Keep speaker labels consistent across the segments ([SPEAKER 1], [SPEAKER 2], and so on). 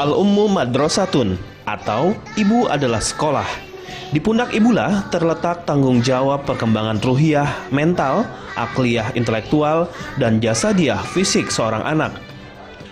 [SPEAKER 1] Al-Ummu Madrasatun, atau ibu adalah sekolah. Di pundak ibulah terletak tanggung jawab perkembangan ruhiyah, mental, akliyah intelektual, dan jasadiah fisik seorang anak.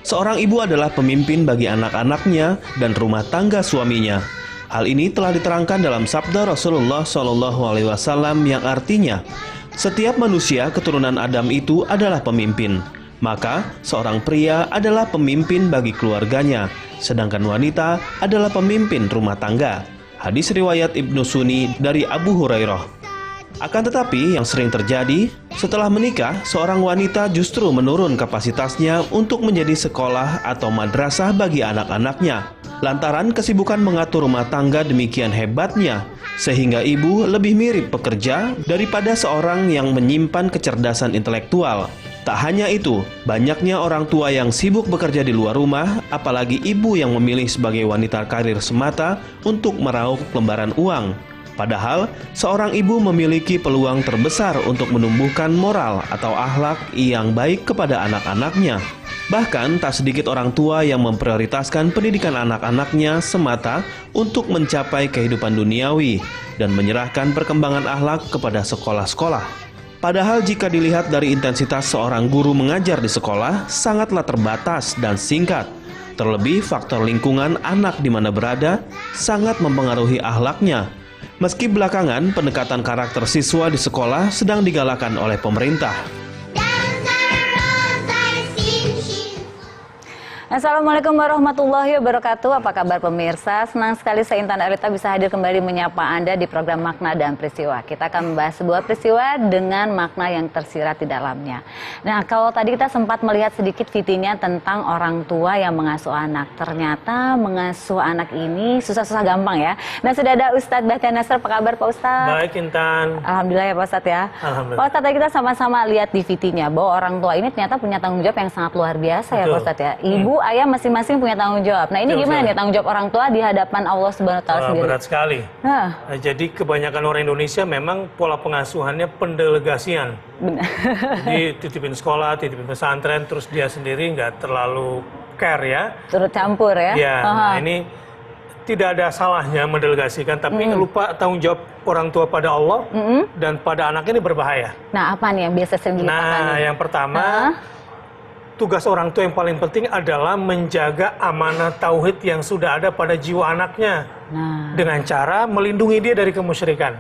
[SPEAKER 1] Seorang ibu adalah pemimpin bagi anak-anaknya dan rumah tangga suaminya. Hal ini telah diterangkan dalam sabda Rasulullah SAW yang artinya, setiap manusia keturunan Adam itu adalah pemimpin. Maka seorang pria adalah pemimpin bagi keluarganya, sedangkan wanita adalah pemimpin rumah tangga. Hadis riwayat Ibnu Sunni dari Abu Hurairah. Akan tetapi yang sering terjadi, setelah menikah, seorang wanita justru menurun kapasitasnya untuk menjadi sekolah atau madrasah bagi anak-anaknya. Lantaran kesibukan mengatur rumah tangga demikian hebatnya, sehingga ibu lebih mirip pekerja daripada seorang yang menyimpan kecerdasan intelektual. Tak hanya itu, banyaknya orang tua yang sibuk bekerja di luar rumah, apalagi ibu yang memilih sebagai wanita karir semata untuk meraup lembaran uang. Padahal, seorang ibu memiliki peluang terbesar untuk menumbuhkan moral atau akhlak yang baik kepada anak-anaknya. Bahkan, tak sedikit orang tua yang memprioritaskan pendidikan anak-anaknya semata untuk mencapai kehidupan duniawi dan menyerahkan perkembangan akhlak kepada sekolah-sekolah. Padahal jika dilihat dari intensitas seorang guru mengajar di sekolah, sangatlah terbatas dan singkat. Terlebih faktor lingkungan anak di mana berada sangat mempengaruhi akhlaknya. Meski belakangan pendekatan karakter siswa di sekolah sedang digalakan oleh pemerintah.
[SPEAKER 2] Assalamualaikum warahmatullahi wabarakatuh. Apa kabar pemirsa? Senang sekali saya Intan Arita bisa hadir kembali menyapa Anda di program Makna dan Peristiwa. Kita akan membahas sebuah peristiwa dengan makna yang tersirat di dalamnya. Nah, kalau tadi kita sempat melihat sedikit VT-nya tentang orang tua yang mengasuh anak. Ternyata mengasuh anak ini susah-susah gampang ya. Nah, sudah ada Ustadz Bahtiar Nasr. Apa kabar Pak Ustadz?
[SPEAKER 3] Baik Intan.
[SPEAKER 2] Alhamdulillah ya Pak Ustadz ya.
[SPEAKER 3] Alhamdulillah.
[SPEAKER 2] Pak Ustadz, tadi kita sama-sama lihat di VT-nya bahwa orang tua ini ternyata punya tanggung jawab yang sangat luar biasa. Betul. Ya Pak Ustadz ya. Ibu, ayah masing-masing punya tanggung jawab. Nah, ini gimana nih tanggung jawab orang tua di hadapan Allah Subhanahu wa taala sendiri?
[SPEAKER 3] Berat sekali. Nah, jadi kebanyakan orang Indonesia memang pola pengasuhannya pendelegasian.
[SPEAKER 2] Benar.
[SPEAKER 3] Dititipin sekolah, titipin pesantren, terus dia sendiri nggak terlalu care ya.
[SPEAKER 2] Turut campur ya.
[SPEAKER 3] Ya, nah ini tidak ada salahnya mendelegasikan, tapi lupa tanggung jawab orang tua pada Allah dan pada anak ini berbahaya.
[SPEAKER 2] Nah, apa nih yang biasa sering dilupakan?
[SPEAKER 3] Nah, yang pertama, tugas orang tua yang paling penting adalah menjaga amanah tauhid yang sudah ada pada jiwa anaknya, dengan cara melindungi dia dari kemusyrikan.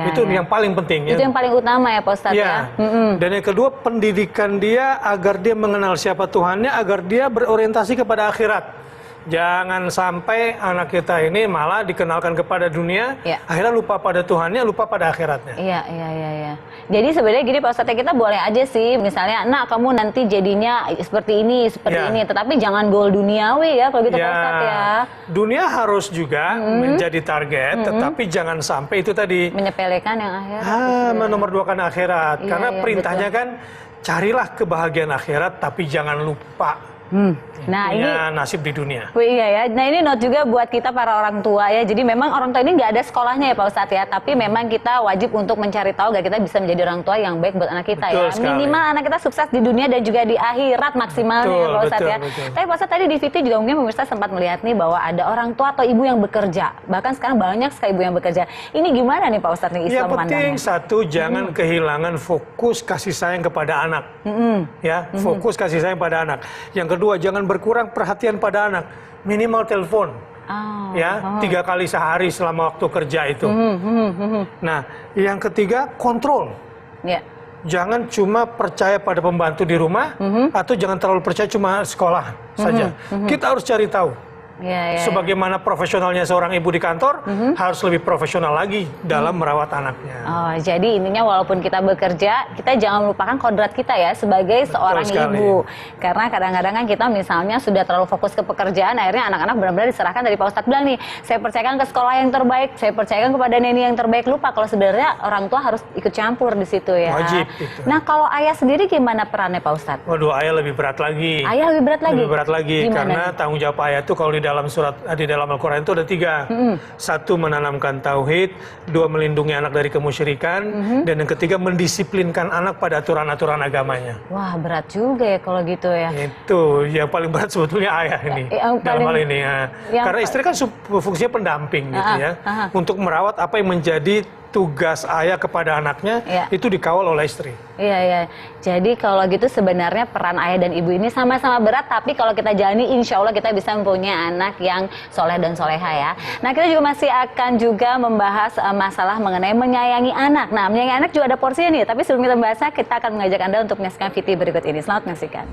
[SPEAKER 3] Itu yang paling penting.
[SPEAKER 2] Itu yang paling utama ya Pak Ustadz ya.
[SPEAKER 3] Dan yang kedua, pendidikan dia agar dia mengenal siapa Tuhannya, agar dia berorientasi kepada akhirat. Jangan sampai anak kita ini malah dikenalkan kepada dunia, akhirnya lupa pada Tuhannya, lupa pada akhiratnya.
[SPEAKER 2] Iya. Jadi sebenarnya gini Pak Ustadz, kita boleh aja sih, misalnya, nak kamu nanti jadinya seperti ini, tetapi jangan goal duniawi ya kalau gitu Pak Ustadz ya.
[SPEAKER 3] Dunia harus juga menjadi target, tetapi jangan sampai itu tadi
[SPEAKER 2] menyepelekan yang akhirat.
[SPEAKER 3] Menomorduakan akhirat, karena perintahnya kan carilah kebahagiaan akhirat, tapi jangan lupa
[SPEAKER 2] Nah, ini
[SPEAKER 3] nasib di dunia.
[SPEAKER 2] Iya ya. Nah, ini note juga buat kita para orang tua ya. Jadi memang orang tua ini nggak ada sekolahnya ya Pak Ustadz ya. Tapi memang kita wajib untuk mencari tahu agar kita bisa menjadi orang tua yang baik buat anak kita.
[SPEAKER 3] Betul
[SPEAKER 2] ya.
[SPEAKER 3] Sekali.
[SPEAKER 2] Minimal anak kita sukses di dunia dan juga di akhirat maksimalnya ya Pak Ustadz ya. Tapi Pak Ustadz tadi di VT juga mungkin pemirsa sempat melihat nih bahwa ada orang tua atau ibu yang bekerja. Bahkan sekarang banyak sekali ibu yang bekerja. Ini gimana nih Pak Ustadz nih Islam
[SPEAKER 3] pandangnya? Yang penting satu, jangan kehilangan fokus kasih sayang kepada anak. Fokus kasih sayang pada anak. Yang kedua, jangan berkurang perhatian pada anak, minimal telepon, 3 kali sehari selama waktu kerja itu. Nah, yang ketiga, kontrol. Jangan cuma percaya pada pembantu di rumah, atau jangan terlalu percaya cuma sekolah saja. Kita harus cari tahu. Sebagaimana profesionalnya seorang ibu di kantor, harus lebih profesional lagi dalam merawat anaknya.
[SPEAKER 2] Oh, jadi intinya walaupun kita bekerja, kita jangan melupakan kodrat kita ya sebagai seorang ibu. Karena kadang-kadang kan kita misalnya sudah terlalu fokus ke pekerjaan, akhirnya anak-anak benar-benar diserahkan dari Pak Ustadz bilang nih, saya percayakan ke sekolah yang terbaik, saya percayakan kepada neni yang terbaik, lupa kalau sebenarnya orang tua harus ikut campur di situ ya.
[SPEAKER 3] Wajib itu.
[SPEAKER 2] Nah, kalau ayah sendiri gimana perannya Pak Ustadz?
[SPEAKER 3] Waduh, ayah lebih berat lagi.
[SPEAKER 2] Ayah lebih berat lagi?
[SPEAKER 3] Lebih berat lagi, gimana? Karena tanggung jawab ayah itu kalau di di dalam Al-Quran itu ada 3. Satu, menanamkan tauhid. 2, melindungi anak dari kemusyrikan. Dan yang ketiga, mendisiplinkan anak pada aturan-aturan agamanya.
[SPEAKER 2] Wah, berat juga ya kalau gitu ya.
[SPEAKER 3] Itu yang paling berat sebetulnya ayah ini dalam hal ini ya. Karena istri kan fungsinya pendamping gitu ya. Untuk merawat apa yang menjadi tugas ayah kepada anaknya, itu dikawal oleh istri.
[SPEAKER 2] Iya. Jadi kalau gitu sebenarnya peran ayah dan ibu ini sama-sama berat, tapi kalau kita jalani insya Allah kita bisa mempunyai anak yang soleh dan soleha ya. Nah, kita juga masih akan juga membahas masalah mengenai menyayangi anak. Nah, menyayangi anak juga ada porsinya nih, tapi sebelum kita membahasnya, kita akan mengajak Anda untuk menyaksikan VT berikut ini. Selamat menyaksikan.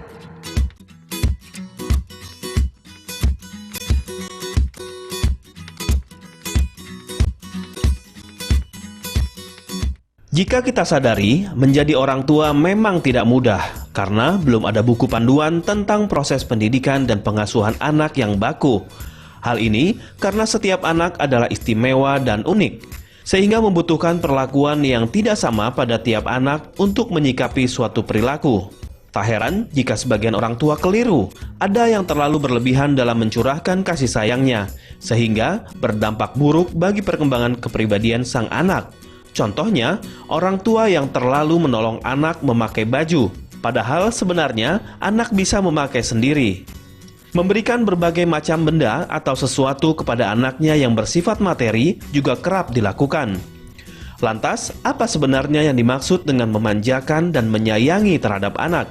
[SPEAKER 1] Jika kita sadari, menjadi orang tua memang tidak mudah karena belum ada buku panduan tentang proses pendidikan dan pengasuhan anak yang baku. Hal ini karena setiap anak adalah istimewa dan unik, sehingga membutuhkan perlakuan yang tidak sama pada tiap anak untuk menyikapi suatu perilaku. Tak heran jika sebagian orang tua keliru, ada yang terlalu berlebihan dalam mencurahkan kasih sayangnya, sehingga berdampak buruk bagi perkembangan kepribadian sang anak. Contohnya, orang tua yang terlalu menolong anak memakai baju, padahal sebenarnya anak bisa memakai sendiri. Memberikan berbagai macam benda atau sesuatu kepada anaknya yang bersifat materi juga kerap dilakukan. Lantas, apa sebenarnya yang dimaksud dengan memanjakan dan menyayangi terhadap anak?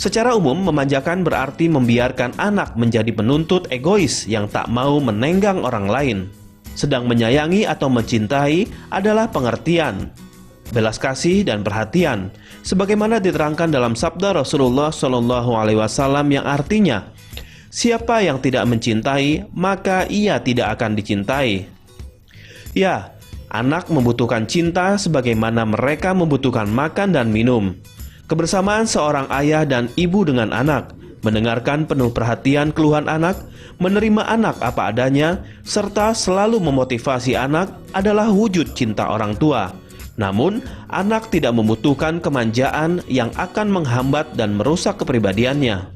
[SPEAKER 1] Secara umum, memanjakan berarti membiarkan anak menjadi penuntut egois yang tak mau menenggang orang lain. Sedang menyayangi atau mencintai adalah pengertian, belas kasih dan perhatian, sebagaimana diterangkan dalam sabda Rasulullah SAW yang artinya, siapa yang tidak mencintai, maka ia tidak akan dicintai. Ya, anak membutuhkan cinta sebagaimana mereka membutuhkan makan dan minum. Kebersamaan seorang ayah dan ibu dengan anak, mendengarkan penuh perhatian keluhan anak, menerima anak apa adanya, serta selalu memotivasi anak adalah wujud cinta orang tua. Namun, anak tidak membutuhkan kemanjaan yang akan menghambat dan merusak kepribadiannya.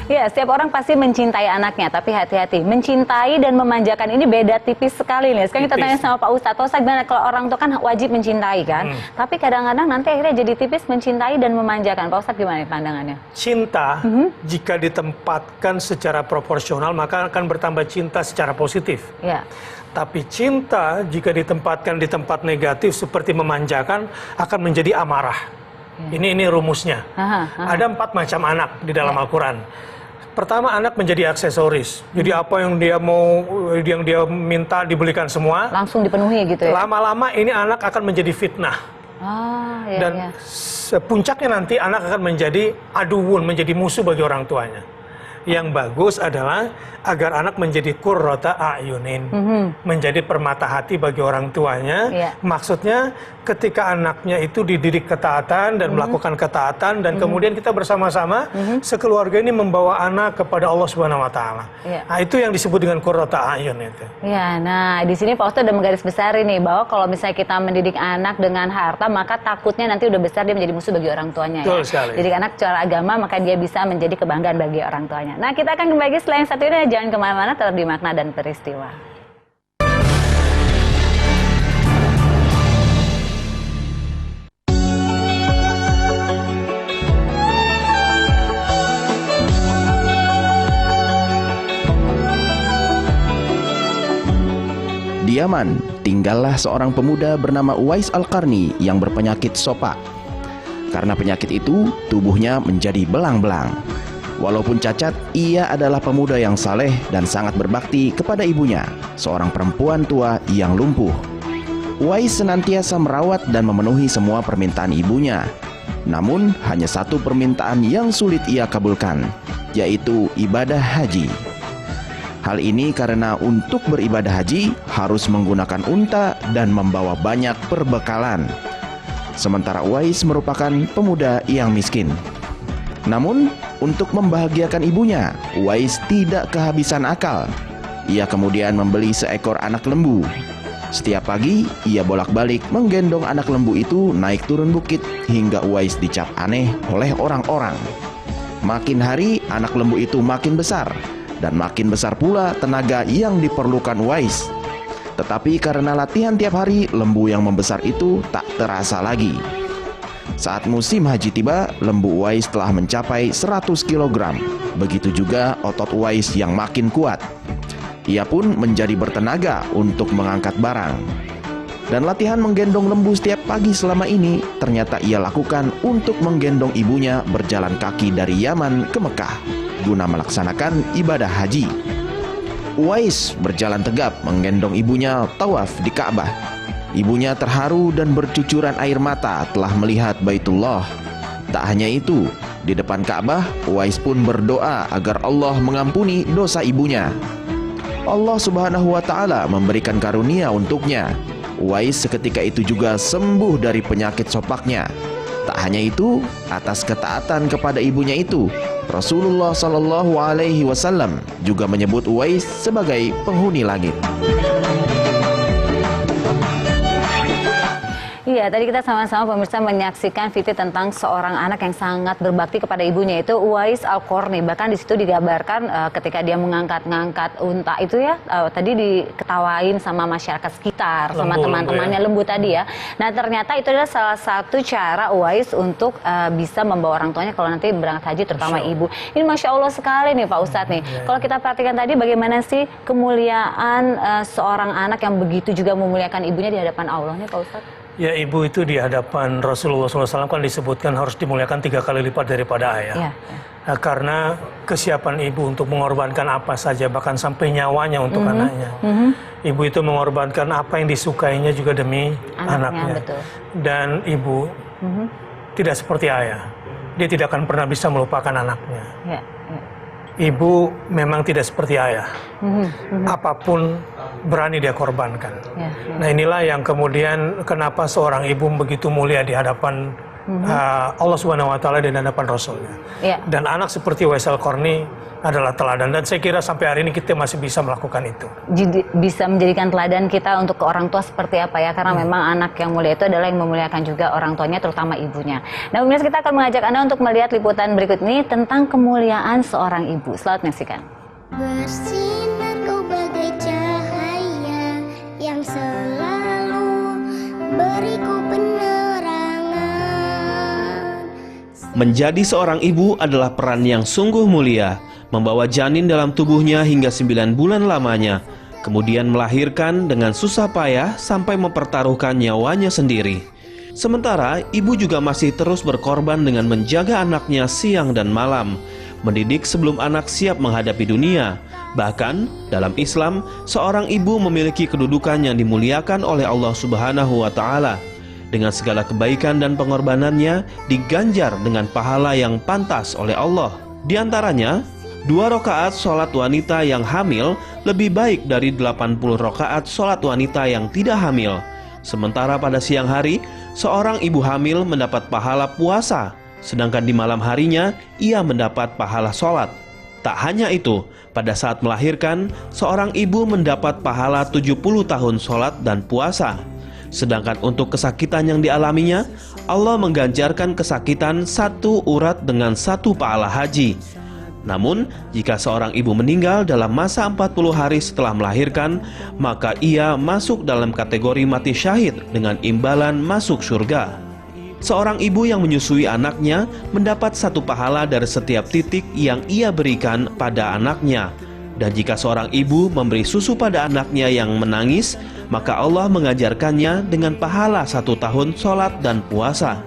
[SPEAKER 2] Ya, setiap orang pasti mencintai anaknya, tapi hati-hati. Mencintai dan memanjakan ini beda tipis sekali nih. Sekarang kita tanya sama Pak Ustadz. Pak Ustadz, gimana kalau orang tua kan wajib mencintai kan? Tapi kadang-kadang nanti akhirnya jadi tipis mencintai dan memanjakan. Pak Ustadz gimana pandangannya?
[SPEAKER 3] Cinta, jika ditempatkan secara proporsional, maka akan bertambah cinta secara positif.
[SPEAKER 2] Ya.
[SPEAKER 3] Tapi cinta, jika ditempatkan di tempat negatif seperti memanjakan, akan menjadi amarah. Ini rumusnya. Ada 4 macam anak di dalam Al-Quran. Pertama, anak menjadi aksesoris. Jadi apa yang dia mau, yang dia minta dibelikan semua.
[SPEAKER 2] Langsung dipenuhi gitu ya?
[SPEAKER 3] Lama-lama ini anak akan menjadi fitnah. Dan puncaknya nanti anak akan menjadi aduun, menjadi musuh bagi orang tuanya. Yang bagus adalah agar anak menjadi qurrata a'yunin, menjadi permata hati bagi orang tuanya. Maksudnya ketika anaknya itu dididik ketaatan dan melakukan ketaatan, dan kemudian kita bersama-sama sekeluarga ini membawa anak kepada Allah Subhanahu wa taala. Nah, itu yang disebut dengan qurrata a'yun itu.
[SPEAKER 2] Ya, nah di sini Pak Ustadz udah menggaris besar ini bahwa kalau misalnya kita mendidik anak dengan harta, maka takutnya nanti udah besar dia menjadi musuh bagi orang tuanya.
[SPEAKER 3] Betul sekali.
[SPEAKER 2] Didik anak secara agama, maka dia bisa menjadi kebanggaan bagi orang tuanya. Nah, kita akan kembali selain satu ini, jangan kemana-mana, tetap di Makna dan Peristiwa.
[SPEAKER 4] Di Yaman, tinggallah seorang pemuda bernama Uwais Al-Qarni yang berpenyakit sopak. Karena penyakit itu, tubuhnya menjadi belang-belang. Walaupun cacat, ia adalah pemuda yang saleh dan sangat berbakti kepada ibunya, seorang perempuan tua yang lumpuh. Uwais senantiasa merawat dan memenuhi semua permintaan ibunya. Namun, hanya satu permintaan yang sulit ia kabulkan, yaitu ibadah haji. Hal ini karena untuk beribadah haji harus menggunakan unta dan membawa banyak perbekalan. Sementara Uwais merupakan pemuda yang miskin. Namun, untuk membahagiakan ibunya, Uwais tidak kehabisan akal. Ia kemudian membeli seekor anak lembu. Setiap pagi, ia bolak-balik menggendong anak lembu itu naik turun bukit hingga Uwais dicap aneh oleh orang-orang. Makin hari, anak lembu itu makin besar dan makin besar pula tenaga yang diperlukan Uwais. Tetapi karena latihan tiap hari, lembu yang membesar itu tak terasa lagi. Saat musim haji tiba, lembu Uwais telah mencapai 100 kg. Begitu juga otot Uwais yang makin kuat. Ia pun menjadi bertenaga untuk mengangkat barang. Dan latihan menggendong lembu setiap pagi selama ini ternyata ia lakukan untuk menggendong ibunya berjalan kaki dari Yaman ke Mekah guna melaksanakan ibadah haji. Uwais berjalan tegap menggendong ibunya tawaf di Ka'bah. Ibunya terharu dan bercucuran air mata telah melihat Baitullah. Tak hanya itu, di depan Ka'bah, Uwais pun berdoa agar Allah mengampuni dosa ibunya. Allah Subhanahu wa Ta'ala memberikan karunia untuknya. Uwais seketika itu juga sembuh dari penyakit sopaknya. Tak hanya itu, atas ketaatan kepada ibunya itu, Rasulullah Shallallahu Alaihi Wasallam juga menyebut Uwais sebagai penghuni langit.
[SPEAKER 2] Iya, tadi kita sama-sama pemirsa menyaksikan video tentang seorang anak yang sangat berbakti kepada ibunya, itu Uwais Al-Qarni. Bahkan di situ digambarkan ketika dia mengangkat unta itu ya, tadi diketawain sama masyarakat sekitar, sama teman-temannya lembu tadi ya. Nah, ternyata itu adalah salah satu cara Uwais untuk bisa membawa orang tuanya kalau nanti berangkat haji, terutama ibu. Ini Masya Allah sekali nih Pak Ustadz nih. Kalau kita perhatikan tadi bagaimana sih kemuliaan seorang anak yang begitu juga memuliakan ibunya di hadapan Allah nih Pak Ustadz.
[SPEAKER 3] Ya, ibu itu di hadapan Rasulullah SAW kan disebutkan harus dimuliakan 3 kali lipat daripada ayah. Nah, karena kesiapan ibu untuk mengorbankan apa saja, bahkan sampai nyawanya untuk anaknya. Ibu itu mengorbankan apa yang disukainya juga demi anaknya.
[SPEAKER 2] Betul.
[SPEAKER 3] Dan ibu tidak seperti ayah. Dia tidak akan pernah bisa melupakan anaknya. Ibu memang tidak seperti ayah. Apapun berani dia korbankan. Nah, inilah yang kemudian kenapa seorang ibu begitu mulia di hadapan Allah Subhanahu wa Ta'ala dan hadapan Rasulnya. Dan anak seperti Uwais Al-Qarni adalah teladan, dan saya kira sampai hari ini kita masih bisa melakukan itu.
[SPEAKER 2] Jadi bisa menjadikan teladan kita untuk ke orang tua seperti apa ya, karena memang anak yang mulia itu adalah yang memuliakan juga orang tuanya, terutama ibunya. Nah, pemirsa, kita akan mengajak Anda untuk melihat liputan berikut ini tentang kemuliaan seorang ibu. Selamat menyaksikan.
[SPEAKER 5] Bersinar kau bagai cahaya yang selalu beriku penerangan.
[SPEAKER 1] Menjadi seorang ibu adalah peran yang sungguh mulia. Membawa janin dalam tubuhnya hingga 9 bulan lamanya, kemudian melahirkan dengan susah payah sampai mempertaruhkan nyawanya sendiri. Sementara ibu juga masih terus berkorban dengan menjaga anaknya siang dan malam, mendidik sebelum anak siap menghadapi dunia. Bahkan dalam Islam, seorang ibu memiliki kedudukan yang dimuliakan oleh Allah Subhanahu wa Ta'ala. Dengan segala kebaikan dan pengorbanannya diganjar dengan pahala yang pantas oleh Allah. Di antaranya, 2 rakaat sholat wanita yang hamil lebih baik dari 80 rakaat sholat wanita yang tidak hamil. Sementara pada siang hari, seorang ibu hamil mendapat pahala puasa, sedangkan di malam harinya ia mendapat pahala sholat. Tak hanya itu, pada saat melahirkan, seorang ibu mendapat pahala 70 tahun sholat dan puasa. Sedangkan untuk kesakitan yang dialaminya, Allah mengganjarkan kesakitan 1 urat dengan 1 pahala haji. Namun, jika seorang ibu meninggal dalam masa 40 hari setelah melahirkan, maka ia masuk dalam kategori mati syahid dengan imbalan masuk surga. Seorang ibu yang menyusui anaknya mendapat 1 pahala dari setiap titik yang ia berikan pada anaknya. Dan jika seorang ibu memberi susu pada anaknya yang menangis, maka Allah mengajarkannya dengan pahala 1 tahun sholat dan puasa.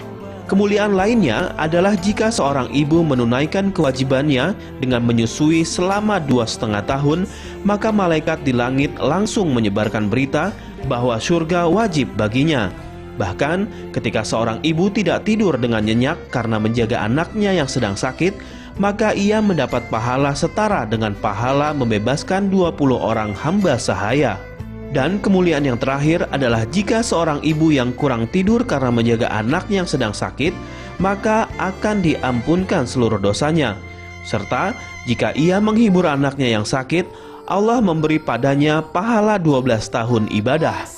[SPEAKER 1] Kemuliaan lainnya adalah jika seorang ibu menunaikan kewajibannya dengan menyusui selama 2,5 tahun, maka malaikat di langit langsung menyebarkan berita bahwa surga wajib baginya. Bahkan ketika seorang ibu tidak tidur dengan nyenyak karena menjaga anaknya yang sedang sakit, maka ia mendapat pahala setara dengan pahala membebaskan 20 orang hamba sahaya. Dan kemuliaan yang terakhir adalah jika seorang ibu yang kurang tidur karena menjaga anak yang sedang sakit, maka akan diampunkan seluruh dosanya. Serta jika ia menghibur anaknya yang sakit, Allah memberi padanya pahala 12 tahun ibadah.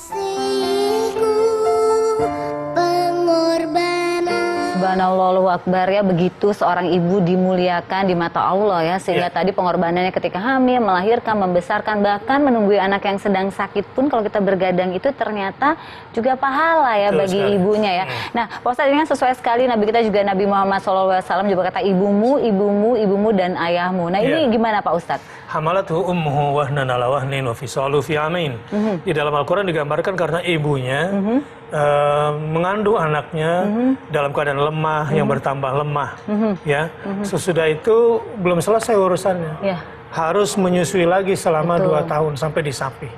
[SPEAKER 2] Subhanallah, Allahu Akbar ya, begitu seorang ibu dimuliakan di mata Allah ya, sehingga tadi pengorbanannya ketika hamil, melahirkan, membesarkan, bahkan menunggui anak yang sedang sakit pun kalau kita bergadang itu ternyata juga pahala ya bagi ibunya ya. Nah, Pak Ustadz, ini kan sesuai sekali Nabi kita juga, Nabi Muhammad SAW juga kata ibumu, ibumu, ibumu dan ayahmu. Nah, ini gimana Pak Ustadz?
[SPEAKER 3] Hamalatu ummuhu wahnan ala wahnin wa fisalu fi amain. Di dalam Al-Quran digambarkan karena ibunya mengandung anaknya dalam keadaan lemah, yang bertambah lemah. Ya, sesudah itu belum selesai urusannya. Harus menyusui lagi selama 2 tahun sampai disapi.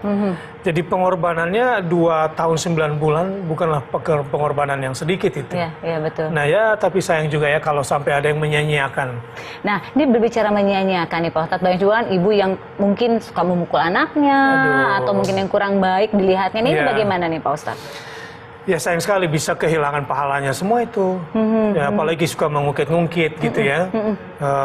[SPEAKER 3] Jadi pengorbanannya 2 tahun 9 bulan bukanlah pengorbanan yang sedikit itu.
[SPEAKER 2] Iya, betul.
[SPEAKER 3] Nah ya, tapi sayang juga ya kalau sampai ada yang menyanyiakan.
[SPEAKER 2] Nah, ini berbicara menyanyiakan nih Pak Ustadz, banyak juga kan ibu yang mungkin suka memukul anaknya, atau mungkin yang kurang baik dilihatnya. Ini bagaimana nih Pak Ustadz?
[SPEAKER 3] Ya sayang sekali bisa kehilangan pahalanya semua itu. Ya, apalagi suka mengungkit-ngungkit gitu ya.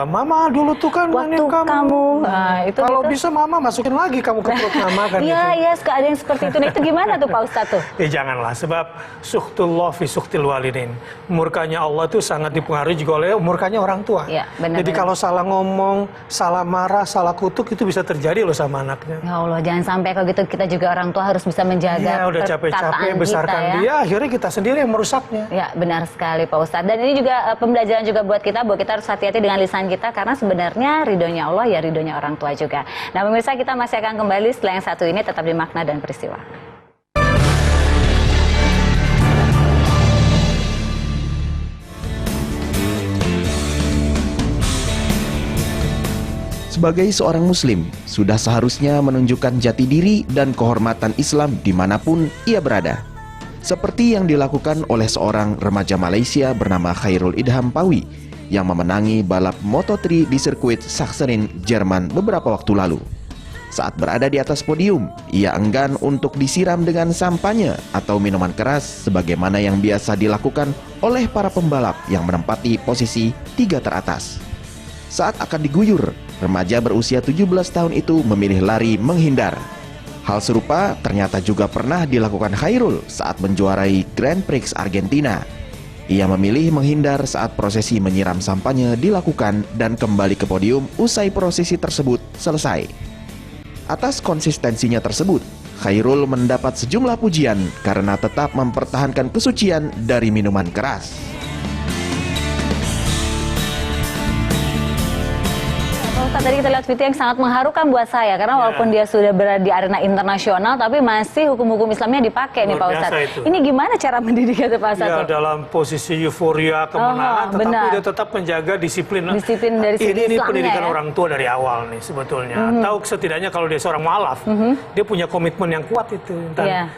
[SPEAKER 3] Mama dulu tuh kan
[SPEAKER 2] waktu kamu. Nah, itu
[SPEAKER 3] kalau
[SPEAKER 2] gitu.
[SPEAKER 3] bisa mama masukin lagi kamu ke perut mama kan.
[SPEAKER 2] Iya, suka ada yang seperti itu. Nah, itu gimana tuh Pak Ustadz tuh?
[SPEAKER 3] Ya janganlah, sebab suhtullah fi suhtil walidin. Murkanya Allah itu sangat dipengaruhi juga oleh murkanya orang tua.
[SPEAKER 2] Ya, benar.
[SPEAKER 3] Jadi kalau salah ngomong, salah marah, salah kutuk itu bisa terjadi loh sama anaknya.
[SPEAKER 2] Ya Allah, jangan sampai kalau gitu kita juga orang tua harus bisa menjaga
[SPEAKER 3] ya, udah capek-capek besarkan
[SPEAKER 2] kita, ya.
[SPEAKER 3] Dia, akhirnya kita sendiri yang merusaknya.
[SPEAKER 2] Ya, benar sekali Pak Ustadz. Dan ini juga pembelajaran juga buat kita, bahwa kita harus hati-hati dengan lisan kita, karena sebenarnya ridhonya Allah ya ridhonya orang tua juga. Nah pemirsa, kita masih akan kembali setelah yang satu ini, tetap di Makna dan Peristiwa.
[SPEAKER 4] Sebagai seorang muslim, sudah seharusnya menunjukkan jati diri dan kehormatan Islam dimanapun ia berada. Seperti yang dilakukan oleh seorang remaja Malaysia bernama Khairul Idham Pawi yang memenangi balap Moto3 di sirkuit Sachsenring, Jerman beberapa waktu lalu. Saat berada di atas podium, ia enggan untuk disiram dengan sampanye atau minuman keras sebagaimana yang biasa dilakukan oleh para pembalap yang menempati posisi 3 teratas. Saat akan diguyur, remaja berusia 17 tahun itu memilih lari menghindar. Hal serupa ternyata juga pernah dilakukan Khairul saat menjuarai Grand Prix Argentina. Ia memilih menghindar saat prosesi menyiram sampanye dilakukan dan kembali ke podium usai prosesi tersebut selesai. Atas konsistensinya tersebut, Khairul mendapat sejumlah pujian karena tetap mempertahankan kesucian dari minuman keras.
[SPEAKER 2] Tadi kita lihat video yang sangat mengharukan buat saya, karena walaupun dia sudah berada di arena internasional, tapi masih hukum-hukum Islamnya dipakai nih Pak Ustadz. Ini gimana cara mendidiknya Pak Ustadz?
[SPEAKER 3] Ya, dalam posisi euforia kemenangan, tetapi dia tetap menjaga disiplin.
[SPEAKER 2] Disiplin dari segi
[SPEAKER 3] ini
[SPEAKER 2] Islamnya,
[SPEAKER 3] pendidikan
[SPEAKER 2] ya?
[SPEAKER 3] orang tua dari awal nih sebetulnya. Atau setidaknya kalau dia seorang mualaf, dia punya komitmen yang kuat itu.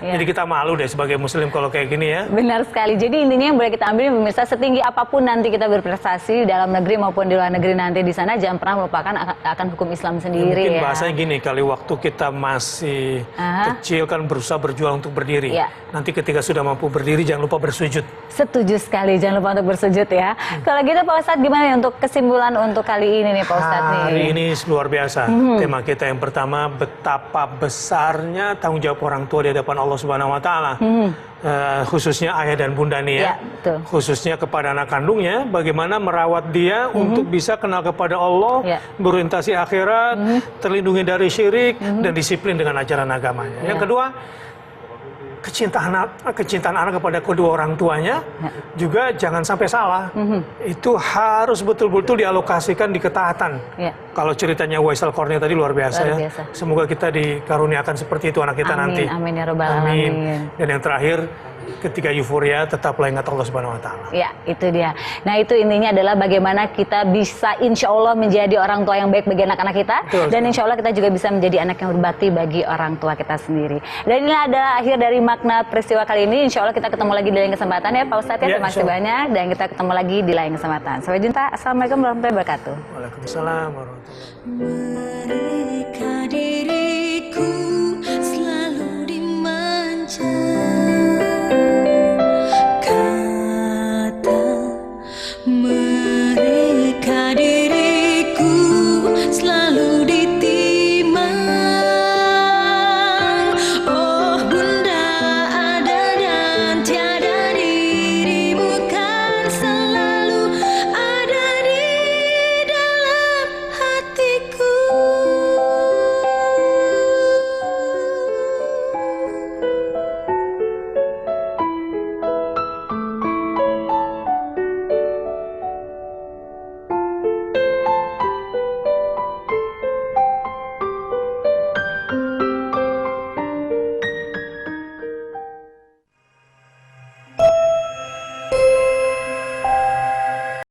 [SPEAKER 3] Jadi kita malu deh sebagai muslim kalau kayak gini ya.
[SPEAKER 2] Benar sekali. Jadi intinya yang boleh kita ambil pemirsa, setinggi apapun nanti kita berprestasi di dalam negeri maupun di luar negeri nanti, di sana jangan pernah melupakan akan hukum Islam sendiri.
[SPEAKER 3] Mungkin
[SPEAKER 2] ya.
[SPEAKER 3] bahasanya gini, kali waktu kita masih kecil kan berusaha berjuang untuk berdiri. Nanti ketika sudah mampu berdiri jangan lupa bersujud.
[SPEAKER 2] Setuju sekali, jangan lupa untuk bersujud ya. Kalau gitu Pak Ustadz, gimana untuk kesimpulan untuk kali ini nih Pak Ustadz?
[SPEAKER 3] Hari ini luar biasa. Tema kita yang pertama, betapa besarnya tanggung jawab orang tua di hadapan Allah Subhanahu Wa Taala. Khususnya ayah dan bunda nih ya, khususnya kepada anak kandungnya, bagaimana merawat dia untuk bisa kenal kepada Allah, berorientasi akhirat, terlindungi dari syirik, dan disiplin dengan ajaran agamanya. Yang kedua, kecintaan anak kepada kedua orang tuanya juga jangan sampai salah. Itu harus betul-betul dialokasikan di ketaatan. Kalau ceritanya Uwais Al-Qarni tadi luar biasa ya. Semoga kita dikaruniakan seperti itu anak kita nanti.
[SPEAKER 2] Amin ya Rabbal Alamin.
[SPEAKER 3] Dan yang terakhir, ketika euforia tetaplah ingat Allah Subhanahu Wa Taala.
[SPEAKER 2] Ya, itu dia. Nah, itu intinya adalah bagaimana kita bisa insya Allah menjadi orang tua yang baik bagi anak-anak kita. Dan insya Allah kita juga bisa menjadi anak yang berbakti bagi orang tua kita sendiri. Dan ini adalah akhir dari Makna Peristiwa kali ini. Insya Allah kita ketemu lagi di lain kesempatan ya Pak Ustadz ya. Terima kasih banyak, dan kita ketemu lagi di lain kesempatan. Sampai jumpa. Assalamualaikum warahmatullahi wabarakatuh.
[SPEAKER 3] Waalaikumsalam warahmatullahi wabarakatuh.
[SPEAKER 5] Mereka diri